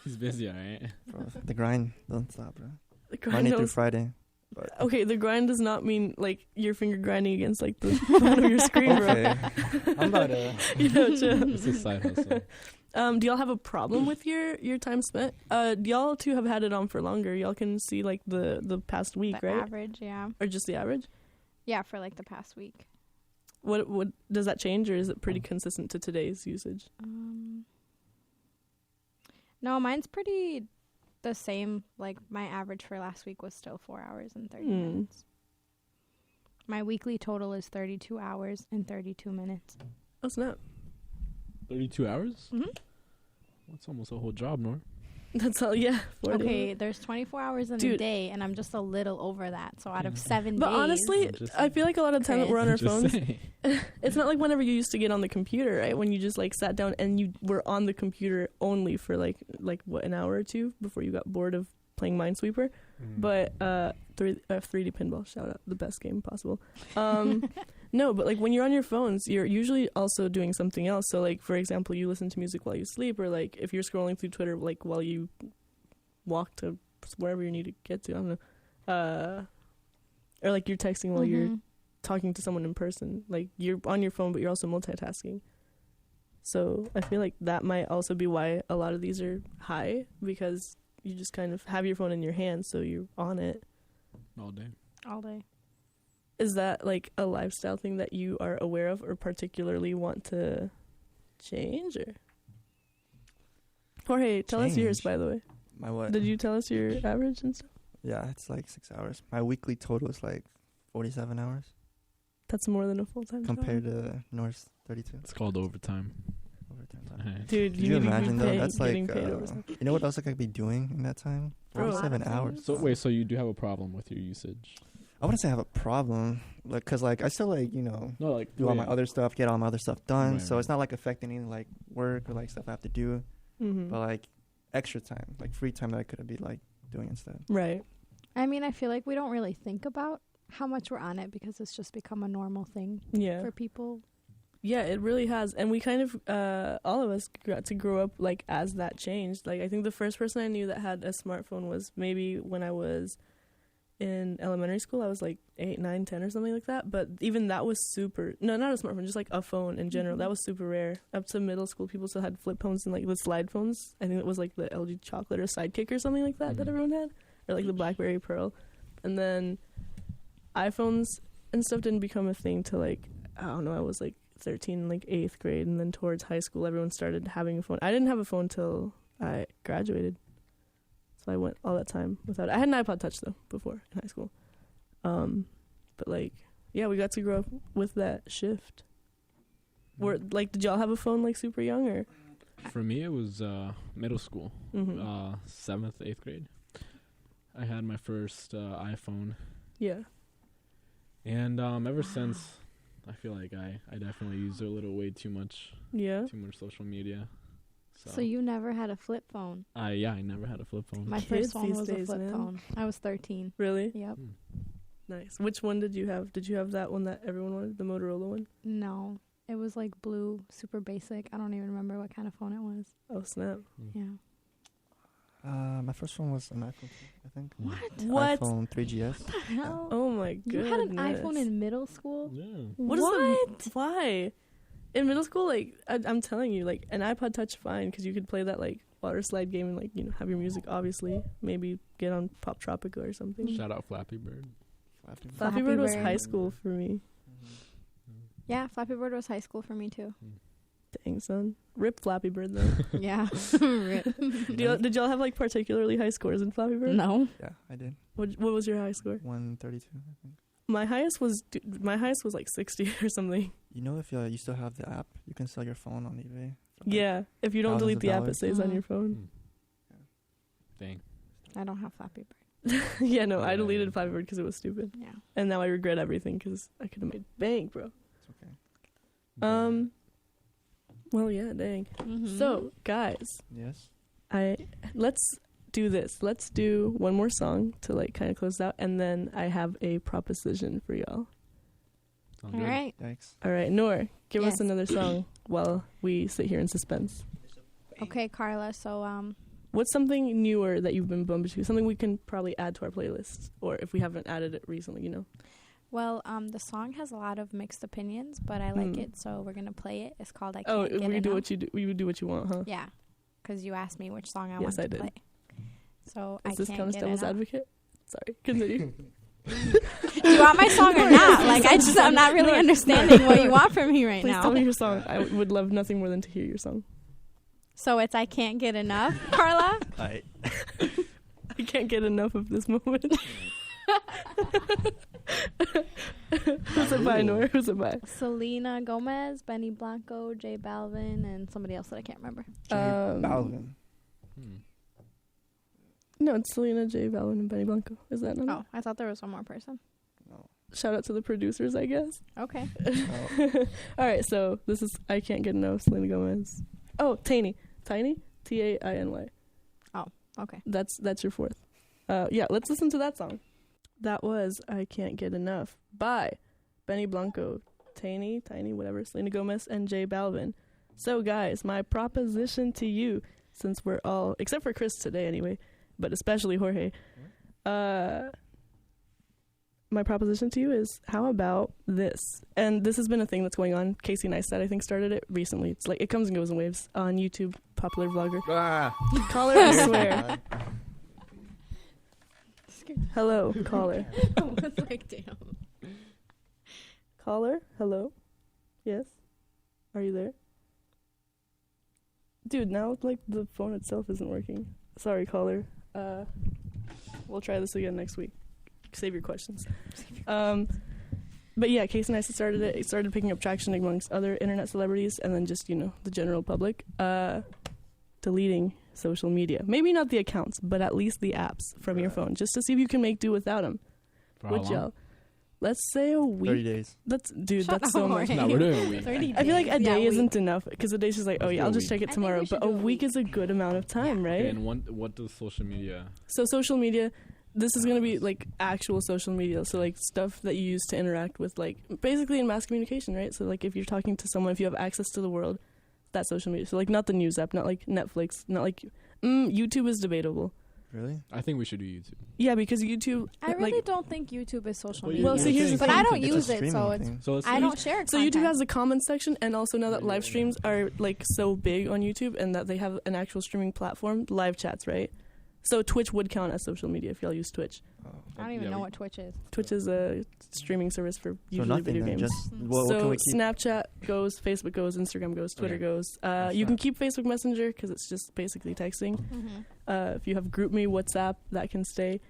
He's busy, all right. Bro, the grind don't stop, bro. The grind Monday through don't- Friday. But Okay, the grind does not mean like your finger grinding against like the bottom of your screen, bro. okay, I'm about to. Chill. It's a side hustle. Do y'all have a problem with your time spent? Y'all two have had it on for longer. Y'all can see like the past week, The right? average, yeah. Or just the average? Yeah, for like the past week. What does that change, or is it pretty consistent to today's usage? No, mine's pretty the same. Like my average for last week was still 4 hours and 30 minutes. My weekly total is 32 hours and 32 minutes. Oh snap! 32 hours? Mm-hmm. That's almost a whole job, Nour. That's all. Yeah. 40. Okay, there's 24 hours in a day, and I'm just a little over that. So out of 7 days. But honestly, I feel like a lot of the time that we're on our phones, it's not like whenever you used to get on the computer, right? When you just like sat down and you were on the computer only for like what, an hour or two before you got bored of playing Minesweeper. But 3D Pinball, shout out, the best game possible. No, but like when you're on your phones, you're usually also doing something else. So like, for example, you listen to music while you sleep, or like if you're scrolling through Twitter, like while you walk to wherever you need to get to, I don't know. Or like you're texting while you're talking to someone in person. Like you're on your phone, but you're also multitasking. So I feel like that might also be why a lot of these are high, because you just kind of have your phone in your hand, so you're on it all day. All day. Is that like a lifestyle thing that you are aware of or particularly want to change? Or Jorge, tell us yours, by the way. My what? Did you tell us your average and stuff? Yeah, it's like 6 hours. My weekly total is like 47 hours. That's more than a full-time compared to Nour's 32. It's called overtime. Dude, Could you imagine though? That's like, you know what else I could be doing in that time? 47 hours. So wait, so you do have a problem with your usage? I wouldn't say I have a problem, like, cause like I still like do all my other stuff, get all my other stuff done. Right, so it's not like affecting any like work or like stuff I have to do, but like extra time, like free time that I could be like doing instead. Right. I mean, I feel like we don't really think about how much we're on it because it's just become a normal thing for people. Yeah, it really has. And we kind of, all of us got to grow up, like, as that changed. Like, I think the first person I knew that had a smartphone was maybe when I was in elementary school. I was, like, 8, 9, 10 or something like that. But even that was not a smartphone, just, like, a phone in general. That was super rare. Up to middle school, people still had flip phones and, like, the slide phones. I think it was, like, the LG Chocolate or Sidekick or something like that that everyone had. Or, like, the BlackBerry Pearl. And then iPhones and stuff didn't become a thing till, like, I don't know, I was, like, 13, like 8th grade, and then towards high school everyone started having a phone. I didn't have a phone till I graduated, so I went all that time without it. I had an iPod Touch though before in high school, but like we got to grow up with that shift. Like, did y'all have a phone like super young? Or for me it was middle school, 7th, 8th grade. I had my first iPhone, and ever since I feel like I definitely used it a little way too much. Yeah. Too much social media. So you never had a flip phone? I never had a flip phone. My first phone was a flip phone. I was 13. Really? Yep. Nice. Which one did you have? Did you have that one that everyone wanted, the Motorola one? No. It was like blue, super basic. I don't even remember what kind of phone it was. Oh, snap. Yeah. My first one was an iPhone 2, I think. What? iPhone 3GS. What the hell? Oh my goodness. You had an iPhone in middle school? Yeah. What? Why? In middle school, like, I'm telling you, like, an iPod Touch fine, because you could play that, like, water slide game and, like, have your music, obviously. Maybe get on Pop Tropica or something. Shout out Flappy Bird. Flappy Bird was high school for me. Yeah, Flappy Bird was high school for me, too. Dang, son. Rip Flappy Bird, though. Yeah. Rip. Did y'all have, like, particularly high scores in Flappy Bird? No. Yeah, I did. What was your high score? 132, I think. My highest was like 60 or something. You know, if you still have the app, you can sell your phone on eBay. Yeah, if you don't delete the app, it stays on your phone. Dang. I don't have Flappy Bird. I deleted Flappy Bird because it was stupid. Yeah. And now I regret everything because I could have made bank, bro. It's okay. Well, yeah, dang. So, guys. Yes. Let's do this. Let's do one more song to, like, kind of close out, and then I have a proposition for y'all. All right. Yikes. All right, Nour, give us another song while we sit here in suspense. Okay, Carla. So, What's something newer that you've been bumping to? Something we can probably add to our playlist, or if we haven't added it recently, you know. Well, the song has a lot of mixed opinions, but I like it, so we're gonna play it. It's called "I Can't Get Enough." We do what you do. We would do what you want, huh? Yeah, because you asked me which song I wanted to play. So Is this kind of devil's advocate? Sorry, continue. Do you want my song or not? Like, I'm not really understanding what you want from me right now. Please tell me your song. I would love nothing more than to hear your song. So it's "I Can't Get Enough," Carla. I can't get enough of this moment. Who's it by, Nour? Who's it by? Selena Gomez, Benny Blanco, J Balvin, and somebody else that I can't remember. Balvin. No, it's Selena, J Balvin, and Benny Blanco. Is that not? Oh, I thought there was one more person. No. Shout out to the producers, I guess. Okay. All right, so this is "I Can't Get Enough," Selena Gomez. Oh, Tainy, Tainy, Tainy. Oh, okay. That's your fourth. Yeah, let's listen to that song. That was "I Can't Get Enough" by Benny Blanco, Tainy, whatever, Selena Gomez, and J Balvin. So, guys, my proposition to you, since we're all, except for Cris today anyway, but especially Jorge, my proposition to you is, how about this? And this has been a thing that's going on. Casey Neistat, I think, started it recently. It's like, it comes and goes in waves on YouTube, popular vlogger. Caller, I swear. Hello, caller. I was like, damn. Caller, hello? Yes? Are you there? Dude, now, like, the phone itself isn't working. Sorry, caller. We'll try this again next week. Save your questions. But yeah, Casey Neistat started it. It started picking up traction amongst other internet celebrities and then just, the general public. Deleting social media. Maybe not the accounts, but at least the apps from your phone, just to see if you can make do without them. Would y'all? Let's say a week. 30 days. That's so much. No, we're doing a week. 30 days. I feel like a day isn't enough, because a day's just like, I'll just check it tomorrow. But a week is a good amount of time, right? Okay, and what does social media? So social media, this is going to be like actual social media. So like stuff that you use to interact with, like basically in mass communication, right? So like if you're talking to someone, if you have access to the world, that's social media. So like not the news app, not like Netflix, not like YouTube is debatable. Really? I think we should do YouTube. Yeah, because YouTube. I really don't think YouTube is social media. Well, so here's the thing. But I don't use it, so I don't share it. So YouTube has a comments section, and also now that live streams are like so big on YouTube, and that they have an actual streaming platform, live chats, right? So Twitch would count as social media if y'all use Twitch. I don't even know what Twitch is. Twitch is a streaming service for usually video games. So Snapchat goes, Facebook goes, Instagram goes, Twitter goes. You can keep Facebook Messenger because it's just basically texting. If you have GroupMe, WhatsApp, that can stay.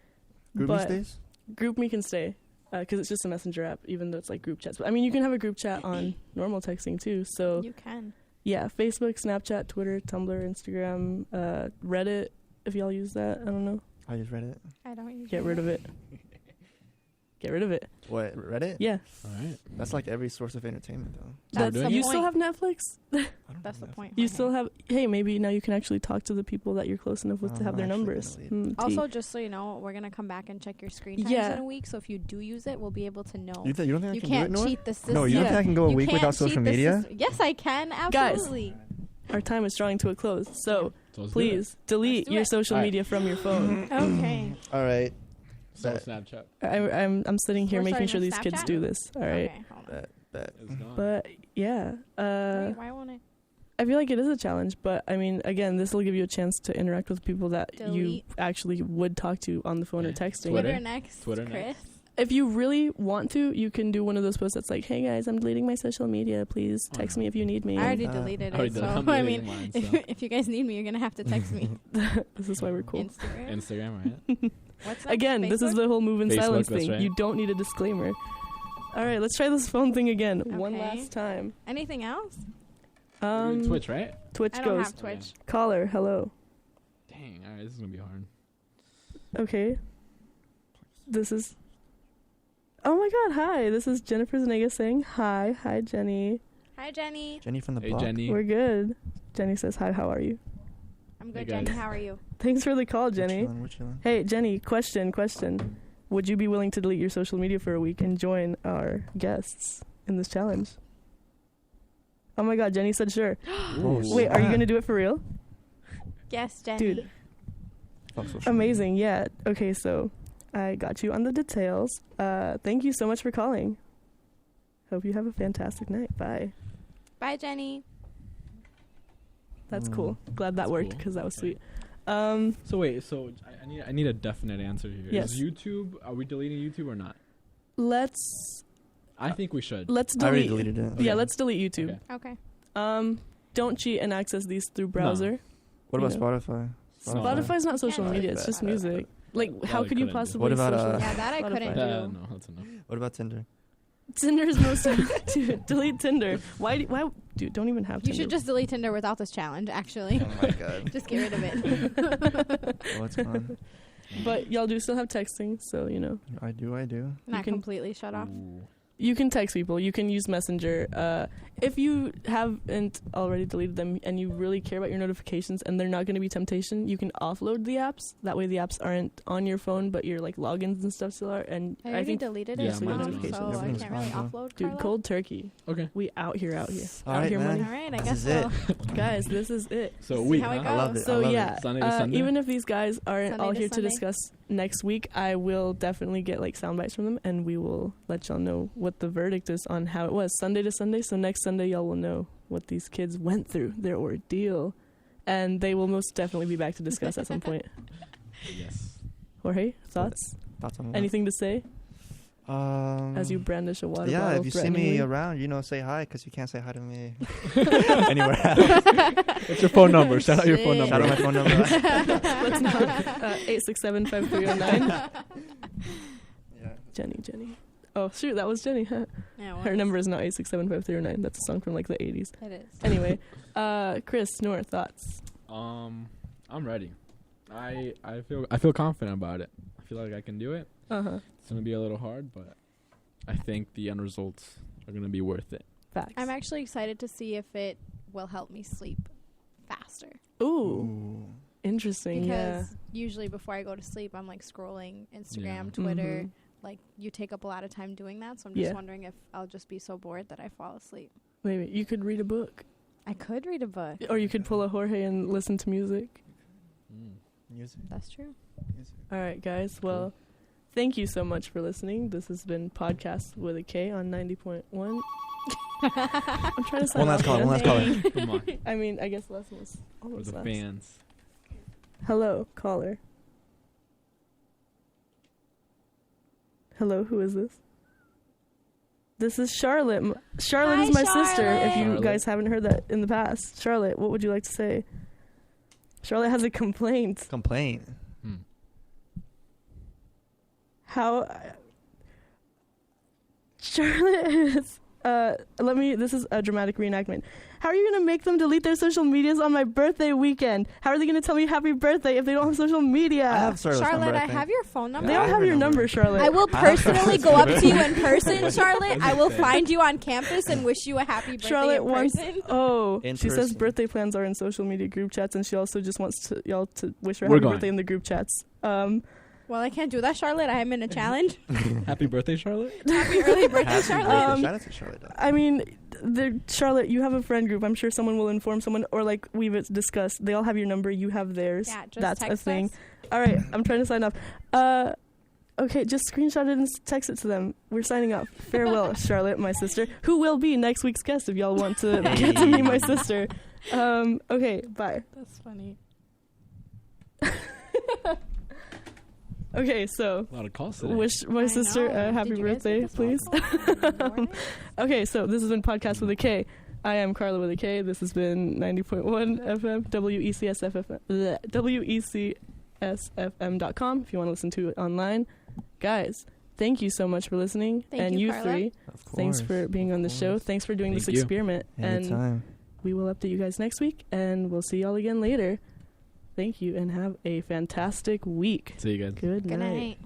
GroupMe stays? GroupMe can stay because it's just a messenger app, even though it's like group chats. But I mean, you can have a group chat on normal texting too. So you can. Yeah, Facebook, Snapchat, Twitter, Tumblr, Instagram, Reddit. If y'all use that, I don't know. I use Reddit. I don't use Get rid of it. Get rid of it. What, Reddit? Yeah. All right. That's like every source of entertainment, though. That's the you point. still have Netflix? That's the point. You still have... Hey, maybe now you can actually talk to the people that you're close enough with to have their numbers. Also, just so you know, we're going to come back and check your screen times in a week, so if you do use it, we'll be able to know. You don't think I can can't do it, cheat the system. No, you don't think I can go a week without social media? Yes, I can. Absolutely. Guys, our time is drawing to a close, so please delete your social media from your phone. Okay. All right. So Snapchat. I'm sitting here making sure these Snapchat? kids do this. All right. Okay, Bet. But yeah, wait, why won't I? I feel like it is a challenge, but I mean, again, this will give you a chance to interact with people that you actually would talk to on the phone or texting. Twitter next, Cris. If you really want to, you can do one of those posts that's like, "Hey guys, I'm deleting my social media. Please text me if you need me." I already deleted it, so I mean, mine, so. if you guys need me, you're gonna have to text me. This is why we're cool. Instagram, right? What's next? Again, Facebook? This is the whole move in silence thing. Right. You don't need a disclaimer. All right, let's try this phone thing again one last time. Anything else? Twitch, right? Twitch I goes. don't have Twitch. Caller, hello. Dang, all right, this is gonna be hard. Okay. This is. Oh my God! Hi, this is Jennifer Zanega saying hi. Hi, Jenny. Hi, Jenny. Jenny from the block. Jenny. We're good. Jenny says hi. How are you? I'm good, Jenny. How are you? Thanks for the call, Jenny. We're chilling. Hey, Jenny. Question. Would you be willing to delete your social media for a week and join our guests in this challenge? Oh my God, Jenny said sure. Wait, are you gonna do it for real? Yes, Jenny. Dude, Fuck social Amazing. media. Yeah. Okay, so I got you on the details. Thank you so much for calling. Hope you have a fantastic night. Bye. Bye, Jenny. That's cool. Glad that worked because that was sweet. So wait, I need a definite answer here. Yes. Is YouTube, are we deleting YouTube or not? I think we should. Let's I already delete. deleted it. Okay. Yeah, let's delete YouTube. Okay. Don't cheat and access these through browser. No. What about You Spotify? Spotify's not social Yeah, media. like it's just that. music. Like, how could you possibly? What about, social Yeah, that I Spotify? couldn't do. No, that's enough. What about Tinder? Tinder is most. Dude, delete Tinder. Why? Dude, don't even have You Tinder. should just delete Tinder without this challenge, actually. Oh my god. Just get rid of it. Oh, it's fun. But y'all do still have texting, so you know. I do. Not can- completely shut off. Ooh. You can text people. You can use Messenger. If you haven't already deleted them and you really care about your notifications and they're not going to be temptation, you can offload the apps. That way the apps aren't on your phone, but your like logins and stuff still are. And I I already think, deleted Yeah, it, mine so too. I Everything's can't really fine, offload. dude, Carla. cold turkey. Okay. We out here. All Out right, here, man. money. All right, I This guess is it. so. Guys, this is it. So See we, how it huh? goes. I love it. So yeah, Sunday to Sunday? even if these guys aren't Sunday all to here to Sunday. discuss next week, I will definitely get like sound bites from them, and we will let y'all know what the verdict is on how it was Sunday to Sunday. So next Sunday, y'all will know what these kids went through, their ordeal, and they will most definitely be back to discuss at some point. Yes. Jorge, thoughts? Thoughts on Anything to say that? as you brandish a water Yeah, bottle? if you see me threateningly? around, say hi because you can't say hi to me anywhere. What's your phone number? Shout out your phone Shit. number. Shout out my phone number. Let's not. 867-5309. Yeah. Jenny. Oh shoot, that was Jenny. Huh? Yeah, Her number is not 867-5309. That's a song from like the 80s. It is. Anyway, Cris, Nour, thoughts? I'm ready. I feel confident about it. I feel like I can do it. It's gonna be a little hard, but I think the end results are gonna be worth it. Facts. I'm actually excited to see if it will help me sleep faster. Ooh, interesting. Because usually before I go to sleep, I'm like scrolling Instagram, Twitter. Mhm. Like you take up a lot of time doing that, so I'm just Yeah. wondering if I'll just be so bored that I fall asleep. Maybe you could read a book, I could read a book. or you could pull a Jorge and listen to music. Music. That's true. All right, guys. Well, thank you so much for listening. This has been Podkast with a K on 90.1. I'm trying to One sign last off, call. man. One last caller. Come on. I mean, I guess the last one was For almost the last. fans. Hello, caller. Hello, who is this? This is Charlotte. Charlotte Hi, is my sister, if you Charlotte. guys haven't heard that in the past. Charlotte, what would you like to say? Charlotte has a complaint. Complaint. How... Charlotte is... this is a dramatic reenactment. How are you going to make them delete their social medias on my birthday weekend? How are they going to tell me happy birthday if they don't have social media? I have Charlotte's Charlotte, number, I think. have your phone number. They don't have your number, Charlotte. I will I have personally Charlotte's go up number. to you in person, Charlotte. I will Okay. find you on campus and wish you a happy birthday Charlotte in wants... person. Oh, In she says person. birthday plans are in social media group chats, and she also just wants y'all to wish her We're happy going. birthday in the group chats. Well, I can't do that, Charlotte. I am in a challenge. Happy birthday, Charlotte. Happy early birthday, Happy Charlotte. birthday. Shout out to Charlotte. though. I mean, Charlotte, you have a friend group. I'm sure someone will inform someone, or like we've discussed, they all have your number. You have theirs. Yeah, just That's a text thing. us. All right, I'm trying to sign off. Okay, just screenshot it and text it to them. We're signing off. Farewell, Charlotte, my sister, who will be next week's guest if y'all want to get to meet my sister. Okay, bye. That's funny. Okay, so A lot of calls today. wish my I sister know. a happy Did you guys birthday, get this please. phone call? Okay, so this has been Podkast with a K. I am Carla with a K. This has been 90.1 FM, WECSFM.com if you want to listen to it online. Guys, thank you so much for listening. Thank and you, you Carla. three, Of course. thanks for being on the show. Thanks for doing this Thank you. experiment. And Anytime. we will update you guys next week, and we'll see y'all again later. Thank you, and have a fantastic week. See you guys. Good Good night. night.